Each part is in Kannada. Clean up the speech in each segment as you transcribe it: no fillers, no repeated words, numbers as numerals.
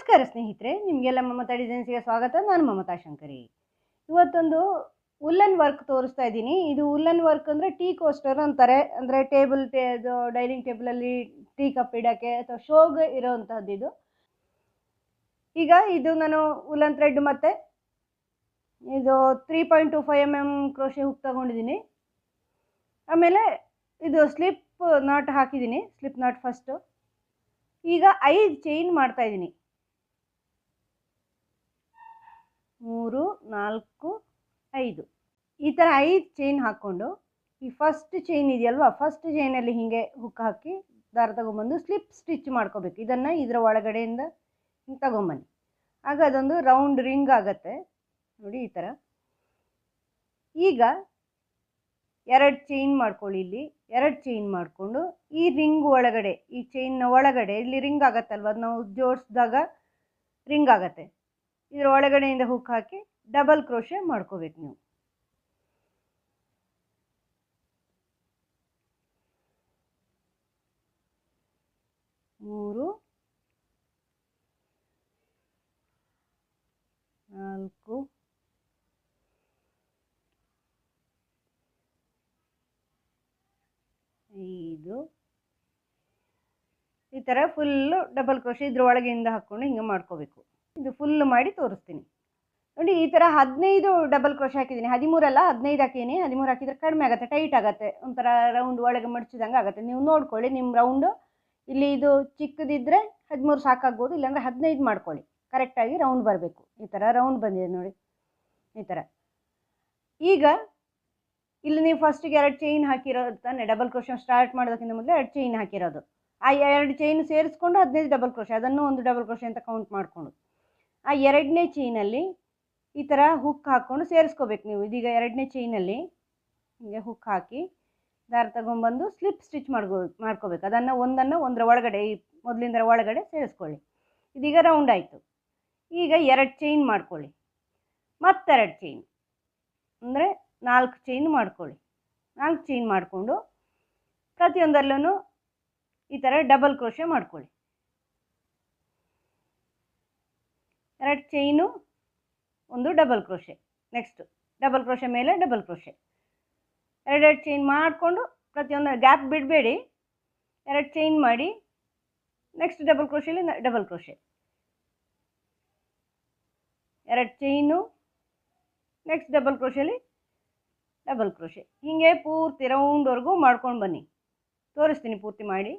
ನಮಸ್ಕಾರ ಸ್ನೇಹಿತರೆ, ನಿಮಗೆಲ್ಲ ಮಮತಾ ಡಿಸೈನ್ಸ್ಗೆ ಸ್ವಾಗತ. ನಾನು ಮಮತಾ ಶಂಕರಿ. ಇವತ್ತೊಂದು ಉಲ್ಲನ್ ವರ್ಕ್ ತೋರಿಸ್ತಾ ಇದ್ದೀನಿ. ಇದು ಉಲ್ಲನ್ ವರ್ಕ್ ಅಂದರೆ ಟೀ ಕೋಸ್ಟರ್ ಅಂತಾರೆ. ಅಂದರೆ ಇದು ಡೈನಿಂಗ್ ಟೇಬಲಲ್ಲಿ ಟೀ ಕಪ್ ಇಡೋಕ್ಕೆ ಅಥವಾ ಶೋಗೆ ಇರೋವಂಥದ್ದು ಇದು. ಈಗ ಇದು ನಾನು ಉಲ್ಲನ್ ಥ್ರೆಡ್ ಮತ್ತು ಇದು 3.25 mm ಕ್ರೋಶೆ ಹುಕ್ ತಗೊಂಡಿದ್ದೀನಿ. ಆಮೇಲೆ ಇದು ಸ್ಲಿಪ್ ನಾಟ್ ಹಾಕಿದ್ದೀನಿ, ಸ್ಲಿಪ್ ನಾಟ್ ಫಸ್ಟು. ಈಗ 5 ಚೈನ್ ಮಾಡ್ತಾಯಿದ್ದೀನಿ. 3, 4, 5 ಈ ಥರ 5 ಚೈನ್ ಹಾಕ್ಕೊಂಡು ಈ ಫಸ್ಟ್ ಚೈನ್ ಇದೆಯಲ್ವ, ಫಸ್ಟ್ ಚೈನಲ್ಲಿ ಹೀಗೆ ಹುಕ್ ಹಾಕಿ ದಾರ ತಗೊಂಬಂದು ಸ್ಲಿಪ್ ಸ್ಟಿಚ್ ಮಾಡ್ಕೋಬೇಕು. ಇದನ್ನು ಇದರ ಒಳಗಡೆಯಿಂದ ಹಿಂಗೆ ತಗೊಂಬನ್ನಿ. ಆಗ ಅದೊಂದು ರೌಂಡ್ ರಿಂಗ್ ಆಗುತ್ತೆ ನೋಡಿ, ಈ ಥರ. ಈಗ 2 ಚೈನ್ ಮಾಡ್ಕೊಳ್ಳಿ. ಇಲ್ಲಿ 2 ಚೈನ್ ಮಾಡಿಕೊಂಡು ಈ ರಿಂಗ್ ಒಳಗಡೆ, ಈ ಚೈನ್ನ ಒಳಗಡೆ ಇಲ್ಲಿ ರಿಂಗ್ ಆಗುತ್ತಲ್ವ, ಅದು ನಾವು ಜೋಡಿಸಿದಾಗ ರಿಂಗ್ ಆಗುತ್ತೆ. ಇದರ ಒಳಗಡೆಯಿಂದ ಹುಕ್ ಹಾಕಿ ಡಬಲ್ ಕ್ರೋಶೆ ಮಾಡ್ಕೋಬೇಕು ನೀವು. ಮೂರು, 4, 5 ಈ ಥರ ಫುಲ್ಲು ಡಬಲ್ ಕ್ರೋಶೆ ಇದ್ರ ಒಳಗೆಯಿಂದ ಹಾಕ್ಕೊಂಡು ಹಿಂಗೆ ಮಾಡ್ಕೋಬೇಕು. ಇದು ಫುಲ್ ಮಾಡಿ ತೋರಿಸ್ತೀನಿ ನೋಡಿ. ಈ ಥರ 15 ಡಬಲ್ ಕ್ರೋಶೆ ಹಾಕಿದ್ದೀನಿ. 13 ಅಲ್ಲ, 15 ಹಾಕಿದ್ದೀನಿ. 13 ಹಾಕಿದರೆ ಕಡಿಮೆ ಆಗುತ್ತೆ, ಟೈಟ್ ಆಗುತ್ತೆ, ಒಂಥರ ರೌಂಡ್ ಒಳಗೆ ಮಡಚಿದಂಗೆ ಆಗುತ್ತೆ. ನೀವು ನೋಡ್ಕೊಳ್ಳಿ, ನಿಮ್ಮ ರೌಂಡು ಇಲ್ಲಿ ಇದು ಚಿಕ್ಕದಿದ್ದರೆ 13 ಸಾಕಾಗ್ಬೋದು, ಇಲ್ಲಾಂದರೆ 15 ಮಾಡ್ಕೊಳ್ಳಿ. ಕರೆಕ್ಟಾಗಿ ರೌಂಡ್ ಬರಬೇಕು. ಈ ಥರ ರೌಂಡ್ ಬಂದಿದೆ ನೋಡಿ, ಈ ಥರ. ಈಗ ಇಲ್ಲಿ ನೀವು ಫಸ್ಟಿಗೆ 2 ಚೈನ್ ಹಾಕಿರೋದು ತಾನೆ, ಡಬಲ್ ಕ್ರೋಶೆ ಸ್ಟಾರ್ಟ್ ಮಾಡೋದಕ್ಕಿಂತ ಮೊದಲು 2 ಚೈನ್ ಹಾಕಿರೋದು. ಆ 2 ಚೈನ್ ಸೇರಿಸ್ಕೊಂಡು 15 ಡಬಲ್ ಕ್ರೋಶೆ, ಅದನ್ನು ಒಂದು ಡಬಲ್ ಕ್ರೋಶೆ ಅಂತ ಕೌಂಟ್ ಮಾಡಿಕೊಂಡು ಆ 2ನೇ ಚೈನಲ್ಲಿ ಈ ಥರ ಹುಕ್ ಹಾಕ್ಕೊಂಡು ಸೇರಿಸ್ಕೋಬೇಕು ನೀವು. ಇದೀಗ 2ನೇ ಚೈನಲ್ಲಿ ಹೀಗೆ ಹುಕ್ ಹಾಕಿ ದಾರ ತಗೊಂಬಂದು ಸ್ಲಿಪ್ ಸ್ಟಿಚ್ ಮಾಡ್ಕೋಬೇಕು. ಅದನ್ನು ಒಂದರ ಒಳಗಡೆ, ಈ ಮೊದಲಿಂದರ ಒಳಗಡೆ ಸೇರಿಸ್ಕೊಳ್ಳಿ. ಇದೀಗ ರೌಂಡ್ ಆಯಿತು. ಈಗ 2 ಚೈನ್ ಮಾಡ್ಕೊಳ್ಳಿ, ಮತ್ತೆರಡು ಚೈನ್ ಅಂದರೆ 4 ಚೈನ್ ಮಾಡ್ಕೊಳ್ಳಿ. 4 ಚೈನ್ ಮಾಡಿಕೊಂಡು ಪ್ರತಿಯೊಂದರಲ್ಲೂ ಈ ಥರ ಡಬಲ್ ಕ್ರೋಶೆ ಮಾಡ್ಕೊಳ್ಳಿ. 2 ಚೈನು, ಒಂದು double crochet, next double crochet ಮೇಲೆ ಡಬಲ್ ಕ್ರೋಶೆ, 2 ಚೈನ್ ಮಾಡಿಕೊಂಡು ಪ್ರತಿಯೊಂದು ಗ್ಯಾಪ್ ಬಿಡಬೇಡಿ. 2 ಚೈನ್ ಮಾಡಿ ನೆಕ್ಸ್ಟ್ ಡಬಲ್ ಕ್ರೋಶೆಲಿ double crochet, 2 chain, next double ಕ್ರೋಶೆಲಿ ಡಬಲ್ ಕ್ರೋಶೆ, ಹೀಗೆ ಪೂರ್ತಿ ರೌಂಡ್ವರೆಗೂ ಮಾಡ್ಕೊಂಡು ಬನ್ನಿ. ತೋರಿಸ್ತೀನಿ ಪೂರ್ತಿ ಮಾಡಿ.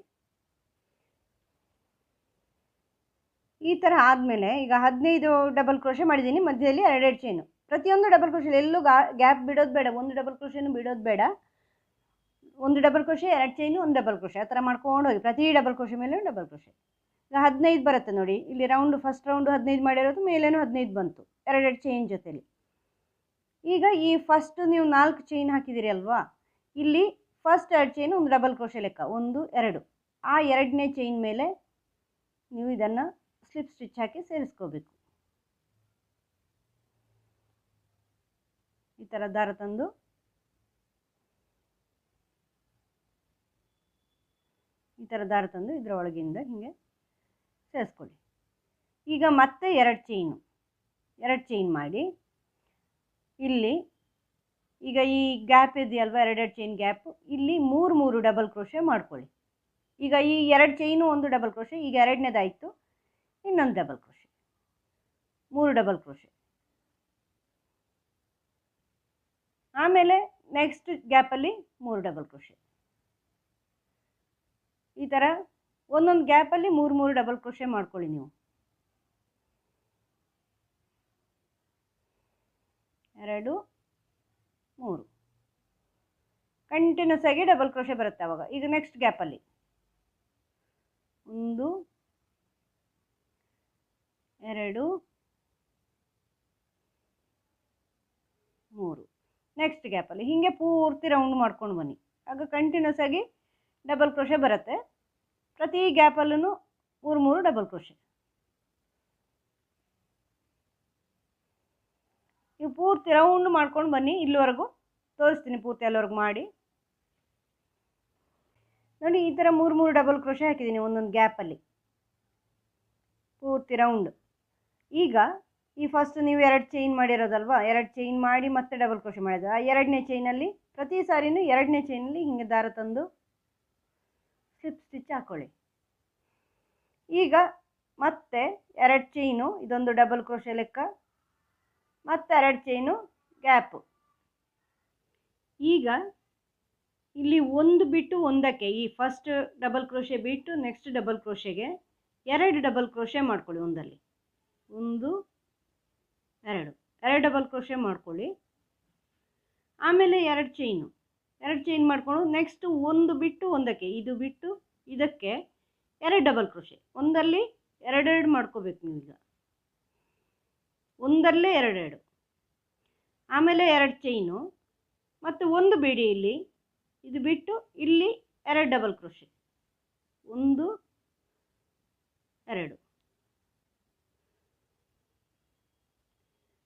ಈ ಥರ ಆದಮೇಲೆ ಈಗ 15 ಡಬಲ್ ಕ್ರೋಶೆ ಮಾಡಿದ್ದೀನಿ. ಮಧ್ಯದಲ್ಲಿ 2 ಚೈನು, ಪ್ರತಿಯೊಂದು ಡಬಲ್ ಕ್ರೋಶೆಲಿ ಎಲ್ಲೂ ಗ್ಯಾಪ್ ಬಿಡೋದು ಬೇಡ, ಒಂದು ಡಬಲ್ ಕ್ರೋಶೆನೂ ಬಿಡೋದು ಬೇಡ. ಒಂದು ಡಬಲ್ ಕ್ರೋಶೆ, 2 ಚೈನು, ಒಂದು ಡಬಲ್ ಕ್ರೋಶೆ, ಆ ಥರ ಮಾಡ್ಕೊಂಡು ಹೋಗಿ. ಪ್ರತಿ ಡಬಲ್ ಕ್ರೋಶೆ ಮೇಲೂ ಡಬಲ್ ಕ್ರೋಶೆ. ಈಗ 15 ಬರುತ್ತೆ ನೋಡಿ, ಇಲ್ಲಿ ರೌಂಡು ಫಸ್ಟ್ ರೌಂಡು 15 ಮಾಡಿರೋದು, ಮೇಲೇನೂ 15 ಬಂತು 2 ಚೈನ್ ಜೊತೆಲಿ. ಈಗ ಈ ಫಸ್ಟ್ ನೀವು 4 ಚೈನ್ ಹಾಕಿದ್ದೀರಿ ಅಲ್ವಾ, ಇಲ್ಲಿ ಫಸ್ಟ್ 2 ಚೈನು ಒಂದು ಡಬಲ್ ಕ್ರೋಶೆ ಲೆಕ್ಕ, 1, 2. ಆ 2ನೇ ಚೈನ್ ಮೇಲೆ ನೀವು ಇದನ್ನು ಸ್ಲಿಪ್ ಸ್ಟಿಚ್ ಹಾಕಿ ಸೇರಿಸ್ಕೋಬೇಕು. ಈ ಥರ ದಾರ ತಂದು ಇದರ ಒಳಗಿಂದ ಹೀಗೆ ಸೇರಿಸ್ಕೊಳ್ಳಿ. ಈಗ ಮತ್ತೆ 2 ಚೈನ್ ಮಾಡಿ ಇಲ್ಲಿ ಈಗ ಈ ಗ್ಯಾಪ್ ಇದೆಯಲ್ವ, 2 ಚೈನ್ ಗ್ಯಾಪು, ಇಲ್ಲಿ 3 ಡಬಲ್ ಕ್ರೋಶೆ ಮಾಡ್ಕೊಳ್ಳಿ. ಈಗ ಈ 2 ಚೈನು, ಒಂದು ಡಬಲ್ ಕ್ರೋಶೆ, ಈಗ 2ನೇದಾಯಿತು, ಇನ್ನೊಂದು ಡಬಲ್ ಕ್ರೋಶೆ, 3 ಡಬಲ್ ಕ್ರೋಶೆ. ಆಮೇಲೆ ನೆಕ್ಸ್ಟ್ ಗ್ಯಾಪಲ್ಲಿ 3 ಡಬಲ್ ಕ್ರೋಶೆ. ಈ ಥರ ಒಂದೊಂದು ಗ್ಯಾಪಲ್ಲಿ 3 ಡಬಲ್ ಕ್ರೋಶೆ ಮಾಡ್ಕೊಳ್ಳಿ ನೀವು. 2, 3 ಕಂಟಿನ್ಯೂಸ್ ಆಗಿ ಡಬಲ್ ಕ್ರೋಶೆ ಬರುತ್ತೆ ಅವಾಗ. ಈಗ ನೆಕ್ಸ್ಟ್ ಗ್ಯಾಪಲ್ಲಿ 1, 2, 3 ನೆಕ್ಸ್ಟ್ ಗ್ಯಾಪಲ್ಲಿ ಹೀಗೆ ಪೂರ್ತಿ ರೌಂಡ್ ಮಾಡ್ಕೊಂಡು ಬನ್ನಿ. ಆಗ ಕಂಟಿನ್ಯೂಸ್ ಆಗಿ ಡಬಲ್ ಕ್ರೋಶೆ ಬರುತ್ತೆ. ಪ್ರತಿ ಗ್ಯಾಪಲ್ಲೂ 3 ಡಬಲ್ ಕ್ರೋಶೆ. ನೀವು ಪೂರ್ತಿ ರೌಂಡ್ ಮಾಡ್ಕೊಂಡು ಬನ್ನಿ. ಇಲ್ಲಿವರೆಗೂ ತೋರಿಸ್ತೀನಿ ಪೂರ್ತಿ ಅಲ್ಲಿವರೆಗೂ ಮಾಡಿ ನೋಡಿ. ಈ ಥರ 3 ಡಬಲ್ ಕ್ರೋಶೆ ಹಾಕಿದ್ದೀನಿ ಒಂದೊಂದು ಗ್ಯಾಪಲ್ಲಿ. ಪೂರ್ತಿ ರೌಂಡ್. ಈಗ ಈ ಫಸ್ಟ್ ನೀವು 2 ಚೈನ್ ಮಾಡಿರೋದಲ್ವಾ, 2 ಚೈನ್ ಮಾಡಿ ಮತ್ತೆ ಡಬಲ್ ಕ್ರೋಶೆ ಮಾಡಿದ್ರೆ ಆ 2ನೇ ಚೈನಲ್ಲಿ ಪ್ರತಿ ಸಾರಿನೂ 2ನೇ ಚೈನಲ್ಲಿ ಹಿಂಗೆ ದಾರ ತಂದು ಸ್ಲಿಪ್ ಸ್ಟಿಚ್ ಹಾಕ್ಕೊಳ್ಳಿ. ಈಗ ಮತ್ತೆ 2 ಚೈನು, ಇದೊಂದು ಡಬಲ್ ಕ್ರೋಶೆ ಲೆಕ್ಕ, ಮತ್ತೆ 2 ಚೈನು ಗ್ಯಾಪು. ಈಗ ಇಲ್ಲಿ ಒಂದು ಬಿಟ್ಟು ಒಂದಕ್ಕೆ, ಈ ಫಸ್ಟ್ ಡಬಲ್ ಕ್ರೋಶೆ ಬಿಟ್ಟು ನೆಕ್ಸ್ಟ್ ಡಬಲ್ ಕ್ರೋಶೆಗೆ 2 ಡಬಲ್ ಕ್ರೋಶೆ ಮಾಡ್ಕೊಳ್ಳಿ. ಒಂದಲ್ಲಿ 1 2 ಡಬಲ್ ಕ್ರೋಶೆ ಮಾಡ್ಕೊಳ್ಳಿ. ಆಮೇಲೆ 2 ಚೈನ್ ಮಾಡಿಕೊಂಡು ನೆಕ್ಸ್ಟ್ ಒಂದು ಬಿಟ್ಟು ಒಂದಕ್ಕೆ, ಇದು ಬಿಟ್ಟು ಇದಕ್ಕೆ 2 ಡಬಲ್ ಕ್ರೋಶೆ. ಒಂದಲ್ಲಿ 2 ಮಾಡ್ಕೋಬೇಕು ನೀವು. ಈಗ ಒಂದಲ್ಲೇ 2. ಆಮೇಲೆ 2 ಚೈನು ಮತ್ತು ಒಂದು ಬಿಡಿ, ಇಲ್ಲಿ ಇದು ಬಿಟ್ಟು ಇಲ್ಲಿ 2 ಡಬಲ್ ಕ್ರೋಶೆ, 1 2.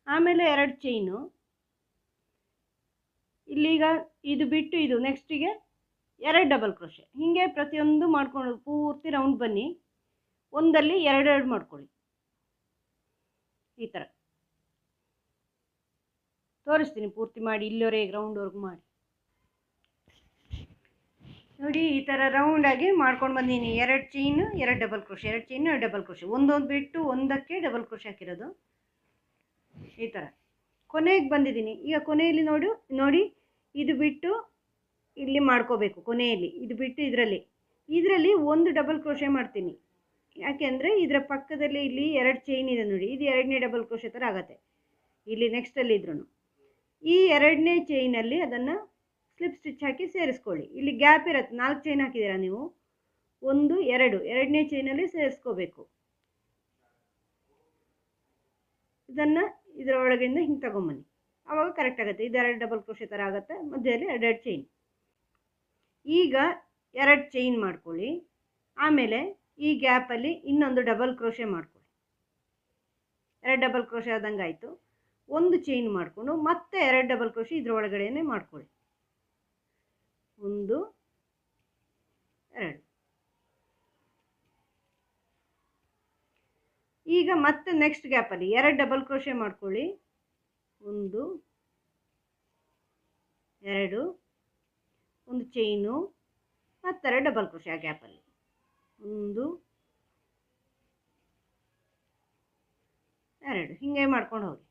ಆಮೇಲೆ 2 ಚೈನು, ಇಲ್ಲೀಗ ಇದು ಬಿಟ್ಟು ಇದು ನೆಕ್ಸ್ಟಿಗೆ 2 ಡಬಲ್ ಕ್ರೋಶೆ. ಹೀಗೆ ಪ್ರತಿಯೊಂದು ಮಾಡ್ಕೊಂಡು ಪೂರ್ತಿ ರೌಂಡ್ ಬನ್ನಿ. ಒಂದಲ್ಲಿ 2 ಮಾಡ್ಕೊಳ್ಳಿ. ಈ ಥರ ತೋರಿಸ್ತೀನಿ ಪೂರ್ತಿ ಮಾಡಿ, ಇಲ್ಲಿವರೆಗೆ ರೌಂಡ್ವರೆಗೂ ಮಾಡಿ ನೋಡಿ. ಈ ಥರ ರೌಂಡಾಗಿ ಮಾಡ್ಕೊಂಡು ಬಂದೀನಿ. 2 chain 2 double crochet, 2 chain 2 double crochet, ಒಂದೊಂದು ಬಿಟ್ಟು ಒಂದಕ್ಕೆ ಡಬಲ್ ಕ್ರೋಶೆ ಹಾಕಿರೋದು. ಈ ಥರ ಕೊನೆಗೆ ಬಂದಿದ್ದೀನಿ. ಈಗ ಕೊನೆಯಲ್ಲಿ ನೋಡಿ ಇದು ಬಿಟ್ಟು ಇಲ್ಲಿ ಮಾಡ್ಕೋಬೇಕು. ಕೊನೆಯಲ್ಲಿ ಇದು ಬಿಟ್ಟು ಇದರಲ್ಲಿ ಒಂದು ಡಬಲ್ ಕ್ರೋಶೆ ಮಾಡ್ತೀನಿ. ಯಾಕೆಂದರೆ ಇದರ ಪಕ್ಕದಲ್ಲಿ ಇಲ್ಲಿ 2 ಚೈನ್ ಇದೆ ನೋಡಿ, ಇದು 2ನೇ ಡಬಲ್ ಕ್ರೋಶೆ ಥರ ಆಗುತ್ತೆ. ಇಲ್ಲಿ ನೆಕ್ಸ್ಟಲ್ಲಿ ಇದ್ರೂ ಈ 2ನೇ ಚೈನಲ್ಲಿ ಅದನ್ನು ಸ್ಲಿಪ್ ಸ್ಟಿಚ್ ಹಾಕಿ ಸೇರಿಸ್ಕೊಳ್ಳಿ. ಇಲ್ಲಿ ಗ್ಯಾಪ್ ಇರುತ್ತೆ, 4 ಚೈನ್ ಹಾಕಿದ್ದೀರಾ ನೀವು, 1 2 2ನೇ ಚೈನಲ್ಲಿ ಸೇರಿಸ್ಕೋಬೇಕು. ಇದನ್ನು ಇದರ ಒಳಗಿಂದ ಹಿಂಗೆ ತಗೊಂಬನ್ನಿ, ಆವಾಗ ಕರೆಕ್ಟ್ ಆಗುತ್ತೆ. ಇದು 2 ಡಬಲ್ ಕ್ರೋಶೆ ಥರ ಆಗುತ್ತೆ. ಮಧ್ಯದಲ್ಲಿ 2 ಚೈನ್. ಈಗ 2 ಚೈನ್ ಮಾಡ್ಕೊಳ್ಳಿ. ಆಮೇಲೆ ಈ ಗ್ಯಾಪಲ್ಲಿ ಇನ್ನೊಂದು ಡಬಲ್ ಕ್ರೋಶೆ ಮಾಡ್ಕೊಳ್ಳಿ. 2 ಡಬಲ್ ಕ್ರೋಶೆ ಆದಂಗೆ ಆಯಿತು. ಒಂದು ಚೈನ್ ಮಾಡಿಕೊಂಡು ಮತ್ತೆ 2 ಡಬಲ್ ಕ್ರೋಶೆ ಇದ್ರ ಒಳಗಡೆನೇ ಮಾಡ್ಕೊಳ್ಳಿ. 1 2. ಈಗ ಮತ್ತೆ ನೆಕ್ಸ್ಟ್ ಗ್ಯಾಪಲ್ಲಿ 2 ಡಬಲ್ ಕ್ರೋಶೆ ಮಾಡ್ಕೊಳ್ಳಿ. 1 2, ಒಂದು ಚೈನು ಮತ್ತು 2 ಡಬಲ್ ಕ್ರೋಶೆ ಆ ಗ್ಯಾಪಲ್ಲಿ. 1 2 ಹೀಗೆ ಮಾಡ್ಕೊಂಡು ಹೋಗಿ.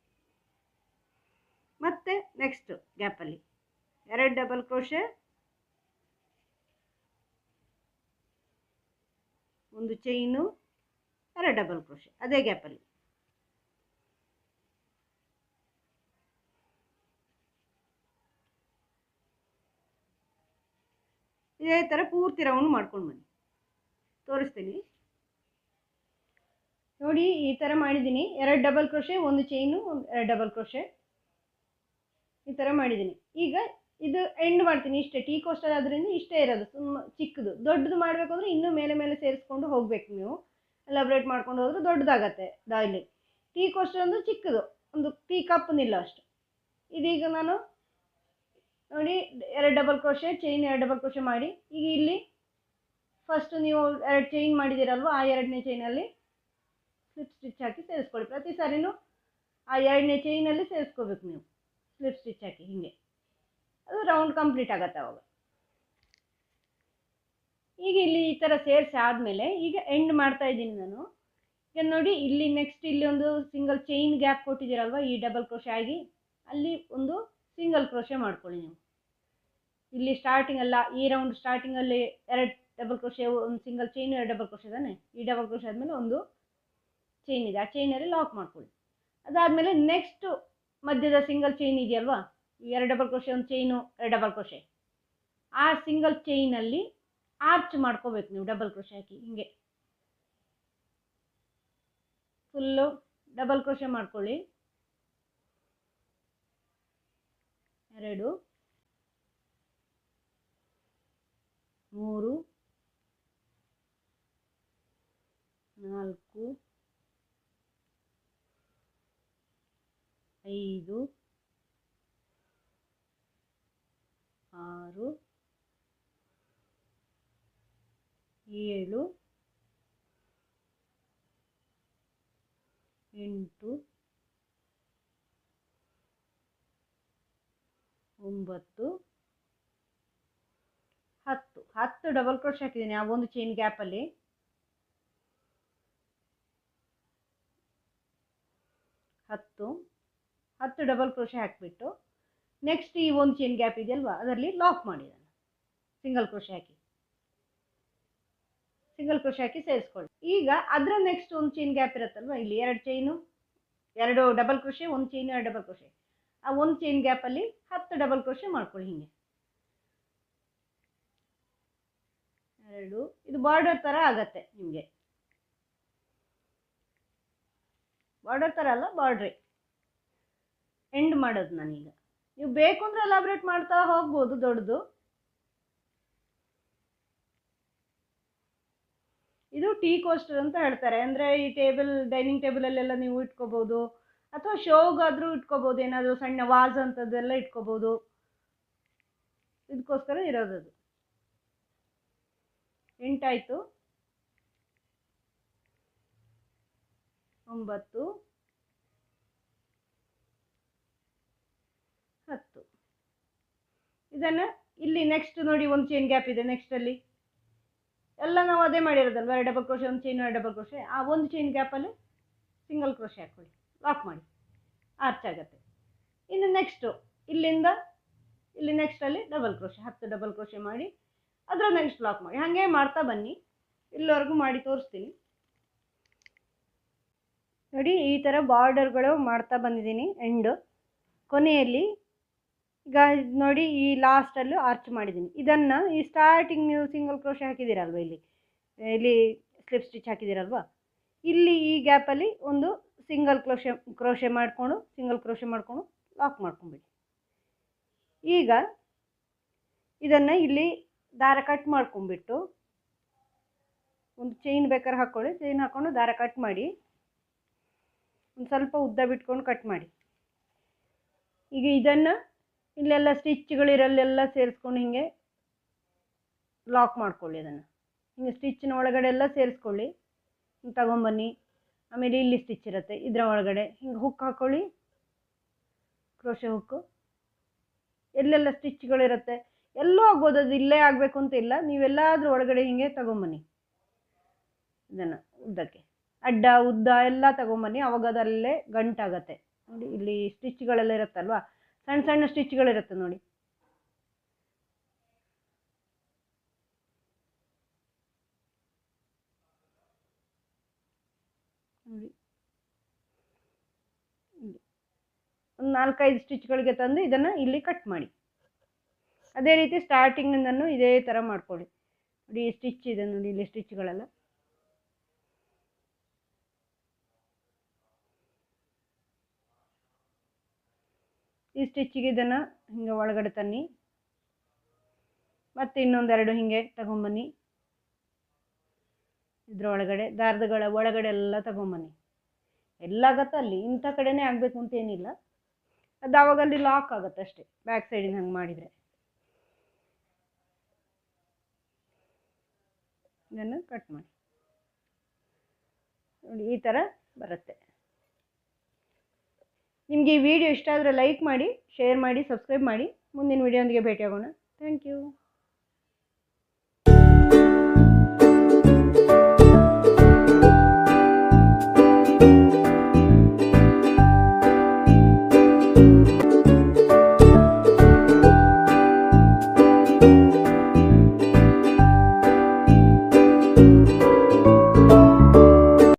ಮತ್ತೆ ನೆಕ್ಸ್ಟ್ ಗ್ಯಾಪಲ್ಲಿ 2 ಡಬಲ್ ಕ್ರೋಶೆ, ಒಂದು ಚೈನು 2 ಡಬಲ್ ಕ್ರೋಶೆ ಅದೇ ಗ್ಯಾಪಲ್ಲಿ. ಇದೇ ಥರ ಪೂರ್ತಿ ರೌಂಡ್ ಮಾಡ್ಕೊಂಡು ಬನ್ನಿ, ತೋರಿಸ್ತೀನಿ ನೋಡಿ. ಈ ಥರ ಮಾಡಿದ್ದೀನಿ. 2 ಡಬಲ್ ಕ್ರೋಶೆ, ಒಂದು ಚೈನು, 2 ಡಬಲ್ ಕ್ರೋಶೆ, ಈ ಥರ ಮಾಡಿದ್ದೀನಿ. ಈಗ ಇದು ಎಂಡ್ ಮಾಡ್ತೀನಿ. ಇಷ್ಟೇ, ಟೀ ಕೋಸ್ಟರ್ ಆದ್ರಿಂದ ಇಷ್ಟೇ ಇರೋದು, ತುಂಬ ಚಿಕ್ಕದು. ದೊಡ್ಡದು ಮಾಡಬೇಕು ಅಂದರೆ ಇನ್ನೂ ಮೇಲೆ ಮೇಲೆ ಸೇರಿಸ್ಕೊಂಡು ಹೋಗಬೇಕು. ನೀವು ಎಲಾಬ್ರೇಟ್ ಮಾಡ್ಕೊಂಡು ಹೋದ್ರೆ ದೊಡ್ಡದಾಗತ್ತೆ ಡಾಯ್ಲಿ. ಟೀ ಕೋಸ್ಟರ್ ಒಂದು ಚಿಕ್ಕದು, ಒಂದು ಟೀ ಕಪ್ನಿಲ್ಲ ಅಷ್ಟು. ಇದೀಗ ನಾನು ನೋಡಿ 2 double crochet, chain 2 double crochet ಮಾಡಿ, ಈಗ ಇಲ್ಲಿ ಫಸ್ಟ್ ನೀವು 2 ಚೈನ್ ಮಾಡಿದ್ದೀರಲ್ವ, ಆ 2ನೇ ಚೈನಲ್ಲಿ ಸ್ಲಿಪ್ ಸ್ಟಿಚ್ ಹಾಕಿ ಸೇರಿಸ್ಕೊಳ್ಳಿ. ಪ್ರತಿ ಸಾರಿನೂ ಆ 2ನೇ ಚೈನಲ್ಲಿ ಸೇರಿಸ್ಕೋಬೇಕು ನೀವು, ಸ್ಲಿಪ್ ಸ್ಟಿಚ್ ಹಾಕಿ. ಹೀಗೆ ಅದು ರೌಂಡ್ ಕಂಪ್ಲೀಟ್ ಆಗುತ್ತೆ ಅವಾಗ. ಈಗ ಇಲ್ಲಿ ಈ ಥರ ಸೇರಿಸಿ ಆದಮೇಲೆ ಈಗ ಎಂಡ್ ಮಾಡ್ತಾ ಇದ್ದೀನಿ ನಾನು. ಈಗ ನೋಡಿ ಇಲ್ಲಿ ನೆಕ್ಸ್ಟ್ ಇಲ್ಲಿ ಒಂದು ಸಿಂಗಲ್ ಚೈನ್ ಗ್ಯಾಪ್ ಕೊಟ್ಟಿದ್ದೀರಲ್ವ, ಈ ಡಬಲ್ ಕ್ರೋಶೆ ಆಗಿ ಅಲ್ಲಿ ಒಂದು ಸಿಂಗಲ್ ಕ್ರೋಶೆ ಮಾಡ್ಕೊಳ್ಳಿ ನೀವು. ಇಲ್ಲಿ ಸ್ಟಾರ್ಟಿಂಗ್ ಅಲ್ಲ, ಈ ರೌಂಡ್ ಸ್ಟಾರ್ಟಿಂಗಲ್ಲಿ 2 ಡಬಲ್ ಕ್ರೋಶೆ, ಒಂದು ಸಿಂಗಲ್ ಚೈನ್, 2 ಡಬಲ್ ಕ್ರೋಶೆ ತಾನೆ. ಈ ಡಬಲ್ ಕ್ರೋಶೆ ಆದಮೇಲೆ ಒಂದು ಚೈನ್ ಇದೆ, ಆ ಚೈನಲ್ಲಿ ಲಾಕ್ ಮಾಡ್ಕೊಳ್ಳಿ. ಅದಾದಮೇಲೆ ನೆಕ್ಸ್ಟು ಮಧ್ಯದ ಸಿಂಗಲ್ ಚೈನ್ ಇದೆಯಲ್ವಾ, 2 ಡಬಲ್ ಕ್ರೋಶೆ, ಒಂದು ಚೈನು, 2 ಡಬಲ್ ಕ್ರೋಶೆ, ಆ ಸಿಂಗಲ್ ಚೈನಲ್ಲಿ ಆರ್ಚ್ ಮಾಡ್ಕೋಬೇಕು ನೀವು ಡಬಲ್ ಕ್ರೋಶೆ ಹಾಕಿ. ಹೀಗೆ ಫುಲ್ಲು ಡಬಲ್ ಕ್ರೋಶೆ ಮಾಡ್ಕೊಳ್ಳಿ. 2 3 4 5 6 7 8 9 10 ಡಬಲ್ ಕ್ರೋಶೆ ಹಾಕಿದ್ದೀನಿ ಆ ಒಂದು ಚೈನ್ ಗ್ಯಾಪಲ್ಲಿ. 10 ಡಬಲ್ ಕ್ರೋಶೆ ಹಾಕಿಬಿಟ್ಟು ನೆಕ್ಸ್ಟ್ ಈ ಒಂದು ಚೈನ್ ಗ್ಯಾಪ್ ಇದೆಯಲ್ವಾ ಅದರಲ್ಲಿ ಲಾಕ್ ಮಾಡಿದ್ದಾನೆ. ಸಿಂಗಲ್ ಕ್ರೋಶೆ ಹಾಕಿ ಸೇರಿಸ್ಕೊಳ್ಳಿ. ಈಗ ಅದರ ನೆಕ್ಸ್ಟ್ ಒಂದು ಚೈನ್ ಗ್ಯಾಪ್ ಇರುತ್ತಲ್ವ, ಇಲ್ಲಿ 2 chain 2 double crochet, 1 chain 2 double crochet. ಆ ಒಂದು ಚೈನ್ ಗ್ಯಾಪಲ್ಲಿ 10 ಡಬಲ್ ಕ್ರೋಶೆ ಮಾಡ್ಕೊಳ್ಳಿ. ಹಿಂಗೆ 2 ಇದು ಬಾರ್ಡರ್ ಥರ ಆಗತ್ತೆ ನಿಮಗೆ. ಬಾರ್ಡರ್ ಥರ ಅಲ್ಲ, ಬಾರ್ಡ್ರೆ ಎಂಡ್ ಮಾಡೋದು ನಾನೀಗ. ನೀವು ಬೇಕು ಅಂದರೆ ಎಲಾಬ್ರೇಟ್ ಮಾಡ್ತಾ ಹೋಗ್ಬೋದು ದೊಡ್ಡದು. ಇದು ಟೀ ಕೋಸ್ಟರ್ ಅಂತ ಹೇಳ್ತಾರೆ. ಅಂದರೆ ಈ ಡೈನಿಂಗ್ ಟೇಬಲಲ್ಲೆಲ್ಲ ನೀವು ಇಟ್ಕೋಬೋದು, ಅಥವಾ ಶೋಗಾದರೂ ಇಟ್ಕೋಬೋದು, ಏನಾದರೂ ಸಣ್ಣ ವಾಸ್ ಅಂಥದ್ದೆಲ್ಲ ಇಟ್ಕೋಬೋದು. ಇದಕ್ಕೋಸ್ಕರ ಇರೋದದು. 8 ಆಯಿತು, 9 10. ಇದನ್ನು ಇಲ್ಲಿ ನೆಕ್ಸ್ಟ್ ನೋಡಿ ಒಂದು ಚೈನ್ ಗ್ಯಾಪ್ ಇದೆ. ನೆಕ್ಸ್ಟಲ್ಲಿ ಎಲ್ಲ ನಾವು ಅದೇ ಮಾಡಿರೋದಲ್ವ, 2 double crochet, 1 chain 2 double crochet. ಆ ಒಂದು ಚೈನ್ ಗ್ಯಾಪಲ್ಲಿ ಸಿಂಗಲ್ ಕ್ರೋಶೆ ಹಾಕ್ಕೊಳ್ಳಿ, ಲಾಕ್ ಮಾಡಿ, ಆರ್ಚ್ ಆಗುತ್ತೆ. ಇನ್ನು ನೆಕ್ಸ್ಟು ಇಲ್ಲಿಂದ ಇಲ್ಲಿ ನೆಕ್ಸ್ಟಲ್ಲಿ ಡಬಲ್ ಕ್ರೋಶೆ, 10 ಡಬಲ್ ಕ್ರೋಶೆ ಮಾಡಿ ಅದರ ನೆಕ್ಸ್ಟ್ ಲಾಕ್ ಮಾಡಿ. ಹಾಗೆ ಮಾಡ್ತಾ ಬನ್ನಿ, ಇಲ್ಲಿವರೆಗೂ ಮಾಡಿ ತೋರಿಸ್ತೀನಿ ನೋಡಿ. ಈ ಥರ ಬಾರ್ಡರ್ಗಳು ಮಾಡ್ತಾ ಬಂದಿದ್ದೀನಿ. ಎಂಡು ಕೊನೆಯಲ್ಲಿ ಈಗ ನೋಡಿ ಈ ಲಾಸ್ಟಲ್ಲೂ ಆರ್ಚ್ ಮಾಡಿದ್ದೀನಿ. ಇದನ್ನು ಈ ಸ್ಟಾರ್ಟಿಂಗ್ ನೀವು ಸಿಂಗಲ್ ಕ್ರೋಶೆ ಹಾಕಿದ್ದೀರಲ್ವ, ಇಲ್ಲಿ ಸ್ಲಿಪ್ ಸ್ಟಿಚ್ ಹಾಕಿದ್ದೀರಲ್ವ, ಇಲ್ಲಿ ಈ ಗ್ಯಾಪಲ್ಲಿ ಒಂದು ಸಿಂಗಲ್ ಕ್ರೋಶೆ ಮಾಡಿಕೊಂಡು ಲಾಕ್ ಮಾಡ್ಕೊಂಬಿಡಿ. ಈಗ ಇದನ್ನು ಇಲ್ಲಿ ದಾರ ಕಟ್ ಮಾಡ್ಕೊಂಬಿಟ್ಟು ಒಂದು ಚೈನ್ ಬೇಕಾದ್ರೆ ಹಾಕ್ಕೊಳ್ಳಿ. ಚೈನ್ ಹಾಕ್ಕೊಂಡು ದಾರ ಕಟ್ ಮಾಡಿ, ಒಂದು ಸ್ವಲ್ಪ ಉದ್ದ ಬಿಟ್ಕೊಂಡು ಕಟ್ ಮಾಡಿ. ಈಗ ಇದನ್ನು ಇಲ್ಲೆಲ್ಲ ಸ್ಟಿಚ್ಗಳಿರಲ್ಲೆಲ್ಲ ಸೇರಿಸ್ಕೊಂಡು ಹಿಂಗೆ ಲಾಕ್ ಮಾಡ್ಕೊಳ್ಳಿ. ಅದನ್ನು ಹಿಂಗೆ ಸ್ಟಿಚ್ಚಿನ ಒಳಗಡೆ ಎಲ್ಲ ಸೇರಿಸ್ಕೊಳ್ಳಿ. ಹಿಂಗೆ ತಗೊಂಬನ್ನಿ. ಆಮೇಲೆ ಇಲ್ಲಿ ಸ್ಟಿಚ್ ಇರುತ್ತೆ, ಇದರ ಒಳಗಡೆ ಹಿಂಗೆ ಹುಕ್ ಹಾಕ್ಕೊಳ್ಳಿ, ಕ್ರೋಶೆ ಹುಕ್ಕು. ಎಲ್ಲೆಲ್ಲ ಸ್ಟಿಚ್ಗಳಿರುತ್ತೆ ಎಲ್ಲೂ ಆಗ್ಬೋದು, ಅದು ಇಲ್ಲೇ ಆಗಬೇಕು ಅಂತ ಇಲ್ಲ. ನೀವೆಲ್ಲಾದರೂ ಒಳಗಡೆ ಹಿಂಗೆ ತಗೊಂಬನ್ನಿ. ಇದನ್ನು ಉದ್ದಕ್ಕೆ ಅಡ್ಡ ಉದ್ದ ಎಲ್ಲ ತಗೊಂಬನ್ನಿ. ಅವಾಗ ಅದಲ್ಲೇ ಗಂಟಾಗತ್ತೆ ನೋಡಿ. ಇಲ್ಲಿ ಸ್ಟಿಚ್ಗಳೆಲ್ಲ ಇರುತ್ತಲ್ವ, ಸಣ್ಣ ಸಣ್ಣ ಸ್ಟಿಚ್ಗಳಿರುತ್ತೆ ನೋಡಿ. ನೋಡಿ ಒಂದು 4-5 ಸ್ಟಿಚ್ಗಳಿಗೆ ತಂದು ಇದನ್ನು ಇಲ್ಲಿ ಕಟ್ ಮಾಡಿ. ಅದೇ ರೀತಿ ಸ್ಟಾರ್ಟಿಂಗಿಂದನೂ ಇದೇ ಥರ ಮಾಡ್ಕೊಳ್ಳಿ. ನೋಡಿ ಈ ಸ್ಟಿಚ್ ಇದೆ ನೋಡಿ, ಇಲ್ಲಿ ಸ್ಟಿಚ್ಗಳೆಲ್ಲ. ಈ ಸ್ಟಿಚ್ಚಿಗೆ ಇದನ್ನು ಹಿಂಗೆ ಒಳಗಡೆ ತನ್ನಿ, ಮತ್ತು ಇನ್ನೊಂದೆರಡು ಹಿಂಗೆ ತಗೊಂಬನ್ನಿ. ಇದ್ರ ಒಳಗಡೆ ದಾರದಗಳ ಒಳಗಡೆ ಎಲ್ಲ ತಗೊಂಬನ್ನಿ. ಎಲ್ಲಾಗತ್ತೆ ಅಲ್ಲಿ, ಇಂಥ ಕಡೆನೇ ಆಗಬೇಕು ಅಂತ ಏನಿಲ್ಲ. ಅದು ಆವಾಗ ಅಲ್ಲಿ ಲಾಕ್ ಆಗುತ್ತೆ ಅಷ್ಟೇ, ಬ್ಯಾಕ್ ಸೈಡಿನ ಹಂಗೆ ಮಾಡಿದರೆ. ಇದನ್ನು ಕಟ್ ಮಾಡಿ ನೋಡಿ, ಈ ಥರ ಬರುತ್ತೆ. ನಿಮಗೆ ಈ ವಿಡಿಯೋ ಇಷ್ಟ ಆದರೆ ಲೈಕ್ ಮಾಡಿ, ಶೇರ್ ಮಾಡಿ, ಸಬ್ಸ್ಕ್ರೈಬ್ ಮಾಡಿ. ಮುಂದಿನ ವಿಡಿಯೋದೊಂದಿಗೆ ಭೇಟಿಯಾಗೋಣ. Thank you.